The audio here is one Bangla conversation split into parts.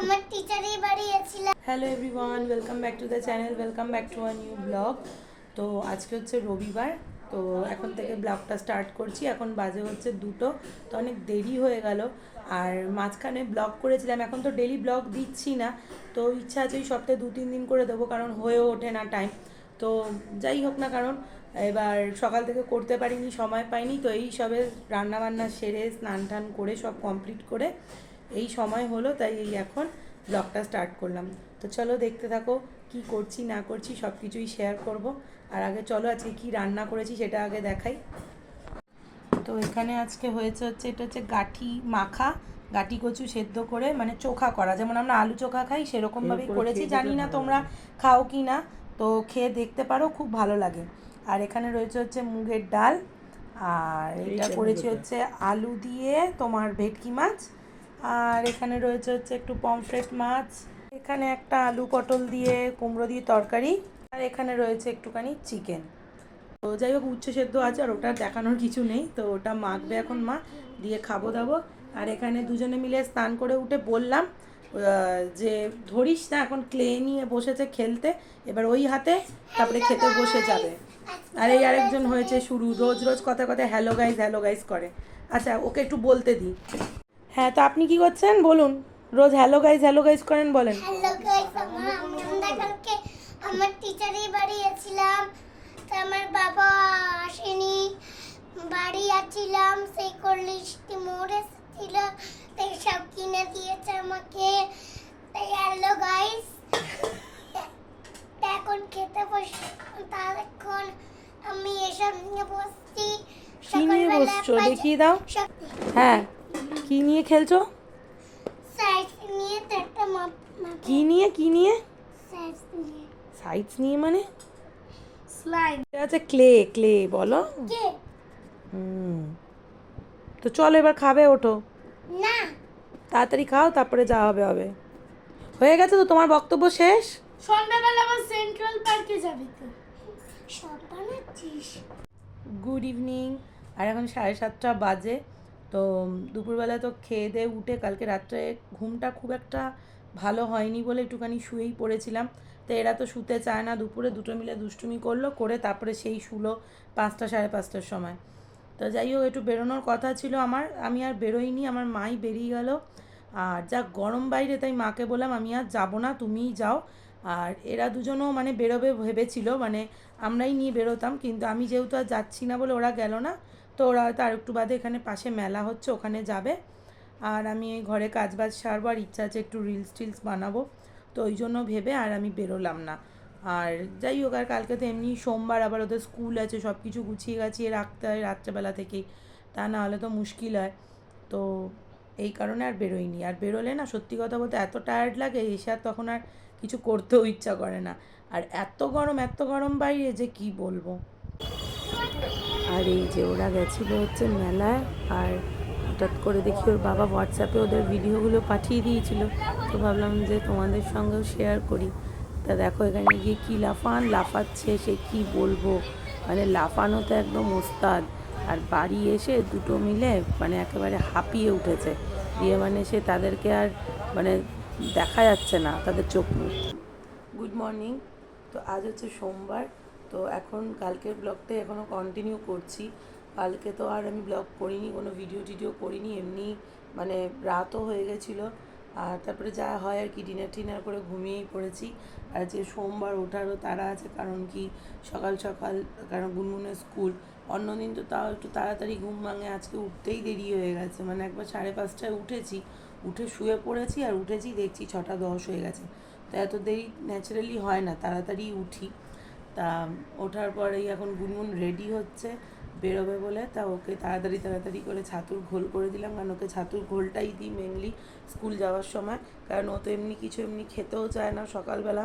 আমার টিচারই বাড়িয়েছিল। Hello everyone, welcome back to the channel, welcome back to a new blog. তো আজকে হচ্ছে রবিবার, তো এখন থেকে ব্লগটা স্টার্ট করছি। এখন বাজে হচ্ছে 2টো, তো অনেক দেরি হয়ে গেল। আর মাঝখানে ব্লগ করেছিলাম, এখন তো ডেলি ব্লগ দিচ্ছি না, তো ইচ্ছা আছে এই সপ্তাহে 2-3 দিন করে দেবো, কারণ হয়েও ওঠে না টাইম। তো যাই হোক না, কারণ এবার সকাল থেকে করতে পারিনি, সময় পাইনি, তো এই সবে রান্নাবান্না সেরে স্নান টান করে সব কমপ্লিট করে এই সময় হলো, তাই এই এখন ব্লগটা স্টার্ট করলাম। তো চলো দেখতে থাকো, কি করছি না করছি সব কিছুই শেয়ার করব। আর আগে চলো আজকে কি রান্না করেছি সেটা আগে দেখাই। তো এখানে আজকে হচ্ছে এটা হচ্ছে গাঠি মাখা, গাঠি কচু সেদ্ধ করে মানে চোখা করা, যেমন আমরা আলু চোখা খাই সেরকমভাবেই করেছি। জানি না তোমরা খাও কি না, তো খেয়ে দেখতে পারো, খুব ভালো লাগে। আর এখানে রয়েছে হচ্ছে মুগের ডাল, আর এটা করেছি হচ্ছে আলু দিয়ে তোমার ভেটকি মাছ। আর এখানে রয়েছে হচ্ছে একটু পমফ্রেট মাছ, এখানে একটা আলু পটল দিয়ে কুমড়ো দিয়ে তরকারি, আর এখানে রয়েছে একটুখানি চিকেন। তো যাই হোক, উচ্ছে সেদ্ধ আছে, আর ওটা দেখানোর কিছু নেই, তো ওটা মাখবে এখন মা, দিয়ে খাবো দাবো। আর এখানে দুজনে মিলে স্নান করে উঠে বললাম যে ধরিস না, এখন ক্লে নিয়ে বসেছে খেলতে, এবার ওই হাতে তারপরে খেতে বসে যাবে। আর এই আরেকজন হয়েছে শুরু, রোজ রোজ কথা কথা হ্যালো গাইস করে। আচ্ছা, ওকে একটু বলতে দিই। হ্যাঁ, তো আপনি কি করছেন বলুন? রোজ হ্যালো গাইস করেন, বলেন। হ্যালো গাইস, আমরা কালকে আমার টিচারই বাড়িয়েছিলাম। তো আমার বাবা আসেনি, বাড়ি আসছিলাম, সেই কলিজটি মোড়ে ছিল, তাই সব কিনে দিয়েছে আমাকে। তাই হ্যালো গাইস, এখন খেতে বসে, তারক্ষণ আমি এসব নিয়ে বসছি। কি নিয়ে বসছো দেখিয়ে দাও। হ্যাঁ, কি নিয়ে খেলছো? সাইজ নিয়ে তো একটা কি নিয়ে সাইজ নিয়ে সাইডস নিয়ে মানে? স্লাইড এটা আছে ক্লে, ক্লে বলো। কে হুম, তো চলো এবার খাবে, ওঠো না তাড়াতাড়ি খাও, তারপরে যা হবে হবে। হয়ে গেছে তো তোমার বক্তব্য শেষ? সন্ধ্যাবেলা আবার সেন্ট্রাল পার্কে যাবি তো, সব বানাচ্ছিস। Good evening. আর এখন 7:30 বাজে। তো দুপুরবেলা তো খেয়ে দিয়ে উঠে কালকে রাত্রে ঘুমটা খুব একটা ভালো হয়নি বলে একটুখানি শুয়েই পড়েছিলাম। তো এরা তো শুতে চায় না, দুপুরে দুটো মিলে দুষ্টুমি করলো, করে তারপরে সেই শুলো 5টা 5:30টার সময়। তো যাই হোক, একটু বেরোনোর কথা ছিল আমার, আমি আর বেরোইনি, আমার মাই বেরিয়ে গেল। আর যা গরম বাইরে, তাই মাকে বললাম আমি আর যাবো না, তুমিই যাও। আর এরা দুজনও মানে বেরোবে ভেবেছিল, মানে আমরাই নিয়ে বেরোতাম, কিন্তু আমি যেহেতু আর যাচ্ছি না বলে ওরা গেল না। তো ওরা হয়তো আর একটু বাদে এখানে পাশে মেলা হচ্ছে, ওখানে যাবে। আর আমি এই ঘরে কাজবাজ সারবো, আর ইচ্ছা আছে একটু রিলস টিলস বানাবো, তো ওই জন্য ভেবে আর আমি বেরোলাম না। আর যাই হোক, আর কালকে তো এমনি সোমবার, আবার ওদের স্কুল আছে, সব কিছু গুছিয়ে গাছিয়ে রাখতে হয় রাত্রেবেলা থেকেই, তা না হলে তো মুশকিল হয়। তো এই কারণে আর বেরোইনি। আর বেরোলে না, সত্যি কথা বলতে এত টায়ার্ড লাগে, এসে আর তখন আর কিছু করতেও ইচ্ছা করে না। আর এত গরম বাইরে যে কি বলবো। আর এই যে ওরা গেছিলো হচ্ছে মেলায়, আর হঠাৎ করে দেখি ওর বাবা হোয়াটসঅ্যাপে ওদের ভিডিওগুলো পাঠিয়ে দিয়েছিল, তো ভাবলাম যে তোমাদের সঙ্গেও শেয়ার করি। তা দেখো এখানে গিয়ে কী লাফাচ্ছে, সে কি বলবো, মানে লাফানোতে একদম ওস্তাদ। আর বাড়ি এসে দুটো মিলে মানে একেবারে হাঁপিয়ে উঠেছে, দিয়ে মানে সে তাদেরকে আর মানে দেখা যাচ্ছে না তাদের চোখ মুখ। Good morning. তো আজ হচ্ছে সোমবার, তো এখন কালকের ব্লগটাই এখনও কন্টিনিউ করছি। কালকে তো আর আমি ব্লগ করিনি, কোনো ভিডিও করিনি, এমনি মানে রাতও হয়ে গেছিলো। আর তারপরে যা হয় আর কি, ডিনার করে ঘুমিয়েই পড়েছি। আর যে সোমবার ওঠারও তাড়া আছে, কারণ কি সকাল সকাল, কারণ গুনগুনের স্কুল। অন্যদিন তো তাও একটু তাড়াতাড়ি ঘুম ভাঙে, আজকে উঠতেই দেরি হয়ে গেছে, মানে একবার 5:30টায় উঠেছি, উঠে শুয়ে পড়েছি, আর উঠেছি দেখছি 6:10 হয়ে গেছে। তা এত দেরি ন্যাচারালি হয় না, তাড়াতাড়ি উঠি। তা ওঠার পরেই এখন গুনগুন রেডি হচ্ছে বেরোবে বলে, তা ওকে তাড়াতাড়ি করে ছাতুর ঘোল করে দিলাম, কারণ ওকে ছাতুর ঘোলটাই দিই মেনলি স্কুল যাওয়ার সময়, কারণ ও তো এমনি খেতেও চায় না সকালবেলা,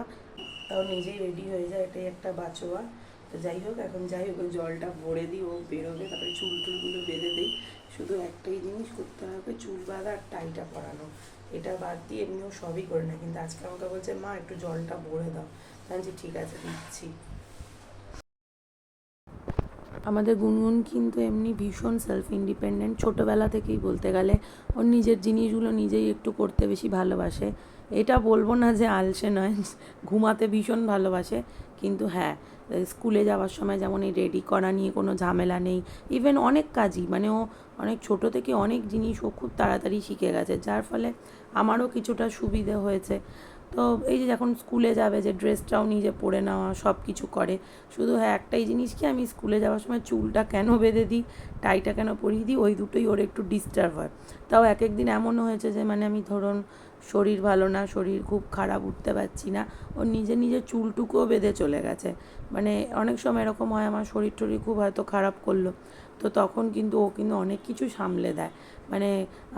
তাও নিজেই রেডি হয়ে যায়, এটাই একটা বাঁচোয়া। তো যাই হোক, এখন ওই জলটা ভরে দিই, ও বেরোবে, তারপরে টুলগুলো বেঁধে দিই। শুধু একটাই জিনিস করতে হবে, চুল বাঁধা আর টাইটা পরানো, এটা বাদ দিয়ে এমনিও সবই করে না, কিন্তু আজকে আমাকে বলছে মা একটু জলটা ভরে দাও, বলছি ঠিক আছে দিচ্ছি। আমাদের গুনগুন কিন্তু এমনি ভীষণ সেলফ ইন্ডিপেন্ডেন্ট, ছোটোবেলা থেকেই বলতে গেলে ওর নিজের জিনিসগুলো নিজেই একটু করতে বেশি ভালোবাসে। এটা বলবো না যে আলসে নয়, ঘুমাতে ভীষণ ভালোবাসে, কিন্তু হ্যাঁ স্কুলে যাওয়ার সময় যেমন এই রেডি করা নিয়ে কোনো ঝামেলা নেই। ইভেন অনেক কাজই মানে ও অনেক ছোটো থেকে অনেক জিনিস ও খুব তাড়াতাড়ি শিখে গেছে, যার ফলে আমারও কিছুটা সুবিধে হয়েছে। তো এই যে যখন স্কুলে যাবে যে ড্রেসটাও নিজে পরে নেওয়া সব কিছু করে। শুধু হ্যাঁ একটাই জিনিস কি, আমি স্কুলে যাওয়ার সময় চুলটা কেন বেঁধে দিই, টাইটা কেন পরিয়ে দিই, ওই দুটোই ওর একটু ডিস্টার্ব হয়। তাও এক এক দিন এমনও হয়েছে যে মানে আমি ধরুন শরীর ভালো না, শরীর খুব খারাপ, উঠতে পারছি না, ও নিজের চুলটুকুও বেঁধে চলে গেছে। মানে অনেক সময় এরকম হয় আমার শরীর টরীর খুব হয়তো খারাপ করলো, তো তখন কিন্তু ও কিন্তু অনেক কিছু সামলে দেয়। মানে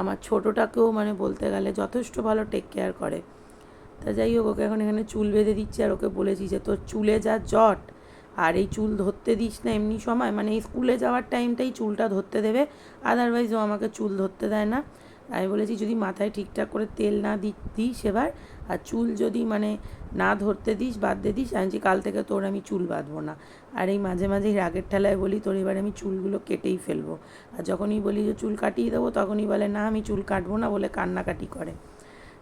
আমার ছোটোটাকেও মানে বলতে গেলে যথেষ্ট ভালো টেক কেয়ার করে। তা যাই হোক, ওকে এখন এখানে চুল বেঁধে দিচ্ছি, আর ওকে বলেছি যে তোর চুলে যা জট, আর এই চুল ধরতে দিস না এমনি সময়, মানে এই স্কুলে যাওয়ার টাইমটাই চুলটা ধরতে দেবে, আদারওয়াইজ ও আমাকে চুল ধরতে দেয় না। আমি বলেছি যদি মাথায় ঠিকঠাক করে তেল না দিস এবার, আর চুল যদি মানে না ধরতে দিস, বাঁধতে দিস, আমি যে কাল থেকে তোর আমি চুল বাঁধবো না। আর এই মাঝে মাঝেই রাগের ঠেলায় বলি তোর এবার আমি চুলগুলো কেটেই ফেলবো, আর যখনই বলি যে চুল কাটিয়ে দেবো তখনই বলে না আমি চুল কাটবো না, বলে কান্নাকাটি করে।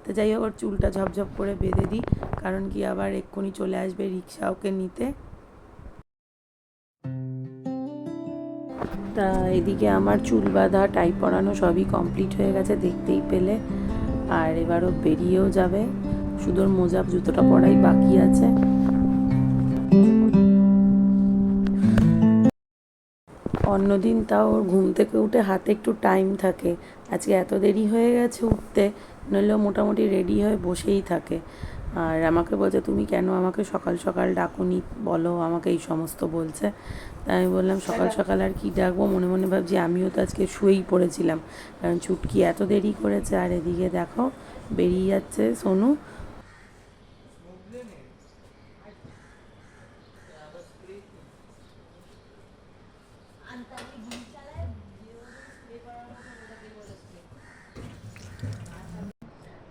তো যাই হোক, ওর চুলটা ঝপঝপ করে বেঁধে দিই, কারণ কি আবার এক্ষুনি চলে আসবে রিক্সা ওকে নিতে। তা এদিকে আমার চুল বাঁধা, টাই পরানো সবই কমপ্লিট হয়ে গেছে দেখতেই পেলে, আর এবারও বেরিয়েও যাবে, শুধু ওর মোজা জুতোটা পরাই বাকি আছে। অন্যদিন তাও ওর ঘুম থেকে উঠে হাতে একটু টাইম থাকে, আজকে এত দেরি হয়ে গেছে উঠতে, নইলেও মোটামুটি রেডি হয়ে বসেই থাকে। আর আমাকে বলছে তুমি কেন আমাকে সকাল সকাল ডাকুনি, বলো আমাকে এই সমস্ত বলছে। তাই আমি বললাম সকাল সকাল আর কি ডাকবো, মনে মনে ভাবছি আমিও তো আজকে শুয়েই পড়েছিলাম, কারণ ছুটকি এত দেরি করেছে। আর এদিকে দেখো বেরিয়ে যাচ্ছে সোনু।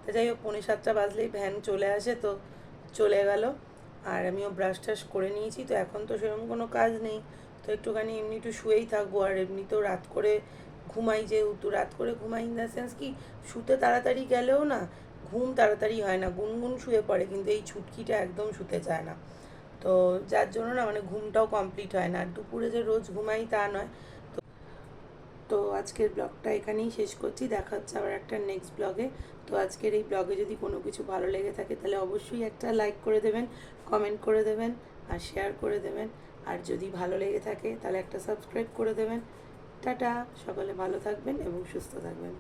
তো যাই হোক, 6:45 বাজলেই ভ্যান চলে আসে, তো চলে গেল। আর আমিও ব্রাশ টাশ করে নিয়েছি, তো এখন তো সেরকম কোনো কাজ নেই, তো একটুখানি এমনি একটু শুয়েই থাকবো। আর এমনিতেও রাত করে ঘুমাই, যেহেতু রাত করে ঘুমাই ইন দ্য সেন্স কি, শুতে তাড়াতাড়ি গেলেও না ঘুম তাড়াতাড়ি হয় না, গুনগুন শুয়ে পড়ে, কিন্তু এই ছুটকিটা একদম শুতে চায় না। তো যার জন্য না মানে ঘুমটাও কমপ্লিট হয় না, আর দুপুরে যে রোজ ঘুমাই তা নয়। তো আজকের ব্লগটা এখানেই শেষ করছি, দেখা হচ্ছে আবার একটা নেক্সট ব্লগে। তো আজকের এই ব্লগে যদি কোনো কিছু ভালো লেগে থাকে তাহলে অবশ্যই একটা লাইক করে দেবেন, কমেন্ট করে দেবেন, আর শেয়ার করে দেবেন। আর যদি ভালো লেগে থাকে তাহলে একটা সাবস্ক্রাইব করে দেবেন। টাটা, সকলে ভালো থাকবেন এবং সুস্থ থাকবেন।